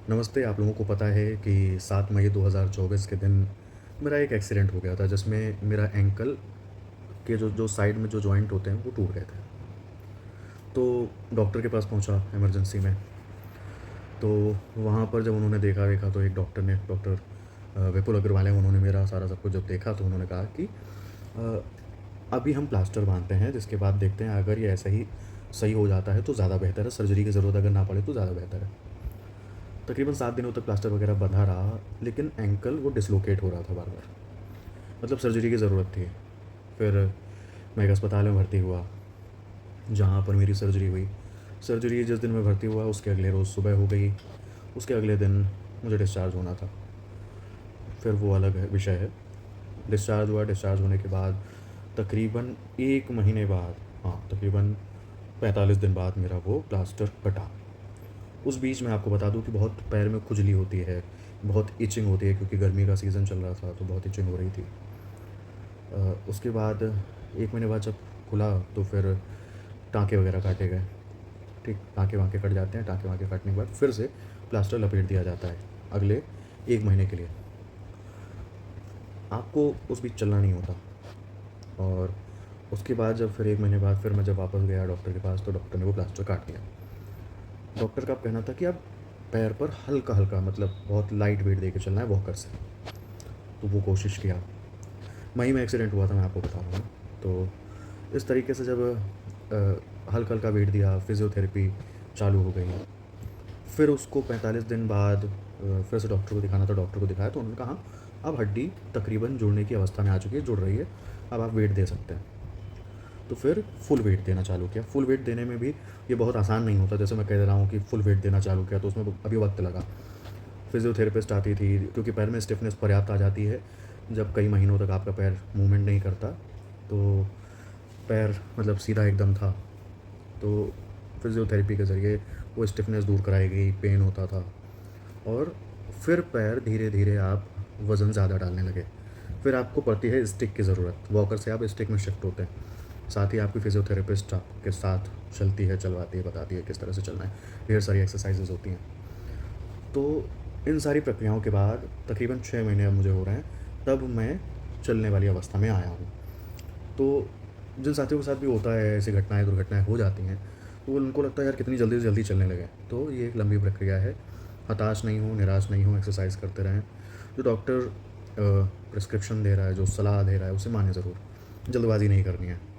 नमस्ते। आप लोगों को पता है कि 7 मई 2024 के दिन मेरा एक एक्सीडेंट हो गया था जिसमें मेरा एंकल के जो जो साइड में जो जॉइंट होते हैं वो टूट गए थे। तो डॉक्टर के पास पहुंचा इमरजेंसी में। तो वहाँ पर जब उन्होंने देखा तो एक डॉक्टर ने डॉक्टर विपुल अग्रवाल हैं, उन्होंने मेरा सारा सब कुछ जब देखा तो उन्होंने कहा कि अ, अभी हम प्लास्टर बांधते हैं, जिसके बाद देखते हैं अगर ये ऐसा ही सही हो जाता है तो ज़्यादा बेहतर है, सर्जरी की ज़रूरत अगर ना पड़े तो ज़्यादा बेहतर है। तकरीबन 7 दिनों तक प्लास्टर वगैरह बंधा रहा, लेकिन एंकल वो डिसलोकेट हो रहा था बार-बार। मतलब सर्जरी की ज़रूरत थी। फिर मैं एक अस्पताल में भर्ती हुआ, जहाँ पर मेरी सर्जरी हुई। सर्जरी जिस दिन मैं भर्ती हुआ उसके अगले रोज़ सुबह हो गई, उसके अगले दिन मुझे डिस्चार्ज होना था। फिर वो अलग है विषय है। डिस्चार्ज हुआ, डिस्चार्ज होने के बाद तकरीबन 1 महीने बाद, हाँ, तकरीबन 45 दिन बाद मेरा वो प्लास्टर कटा। उस बीच मैं आपको बता दूँ कि बहुत पैर में खुजली होती है, बहुत इचिंग होती है, क्योंकि गर्मी का सीज़न चल रहा था तो बहुत इचिंग हो रही थी। उसके बाद 1 महीने बाद जब खुला तो फिर टाँके वगैरह काटे गए। ठीक, टाँके-वाँके कट जाते हैं, टाँके-वाँके कटने के बाद फिर से प्लास्टर लपेट दिया जाता है अगले 1 महीने के लिए। आपको उस बीच चलना नहीं होता। और उसके बाद जब फिर 1 महीने बाद फिर मैं जब वापस गया डॉक्टर के पास तो डॉक्टर ने वो प्लास्टर काट दिया। डॉक्टर का कहना था कि आप पैर पर हल्का-हल्का, मतलब बहुत लाइट वेट देके चलना है वॉकर से। तो वो कोशिश किया। मई में एक्सीडेंट हुआ था, मैं आपको बता रहा हूँ। तो इस तरीके से जब हल्का-हल्का वेट दिया, फिज़ियोथेरेपी चालू हो गई। फिर उसको 45 दिन बाद फिर से डॉक्टर को दिखाना था, डॉक्टर को दिखाया तो उन्होंने कहा, अब हड्डी तकरीबन जुड़ने की अवस्था में आ चुकी है, जुड़ रही है, अब आप वेट दे सकते हैं। तो फिर फुल वेट देना चालू किया। फुल वेट देने में भी ये बहुत आसान नहीं होता, जैसे मैं कह रहा हूँ कि फुल वेट देना चालू किया तो उसमें अभी वक़्त लगा। फिज़ियोथेरेपिस्ट आती थी, क्योंकि पैर में स्टिफ़नेस पर्याप्त आ जाती है, जब कई महीनों तक आपका पैर मूवमेंट नहीं करता, तो पैर मतलब सीधा एकदम था। तो फिज़ियोथेरेपी के ज़रिए वो स्टिफ़नेस दूर कराई गई, पेन होता था। और फिर पैर धीरे-धीरे आप वज़न ज़्यादा डालने लगे। फिर आपको पड़ती है स्टिक की ज़रूरत, वॉकर से आप स्टिक में शिफ्ट होते हैं। साथ ही आपकी फिज़ियोथेरेपिस्ट आपके साथ चलती है, चलवाती है, बताती है किस तरह से चलना है। ढेर सारी एक्सरसाइज़ेज़ होती हैं। तो इन सारी प्रक्रियाओं के बाद तकरीबन 6 महीने अब मुझे हो रहे हैं, तब मैं चलने वाली अवस्था में आया हूँ। तो जिन साथियों के साथ भी होता है, ऐसी घटनाएँ, दुर्घटनाएँ हो जाती हैं, तो उनको लगता है यार कितनी जल्दी से जल्दी चलने लगे। तो ये एक लंबी प्रक्रिया है। हताश नहीं हों, निराश नहीं हों, एक्सरसाइज़ करते रहें। जो डॉक्टर प्रिस्क्रिप्शन दे रहा है, जो सलाह दे रहा है, उसे मानें ज़रूर। जल्दबाज़ी नहीं करनी है।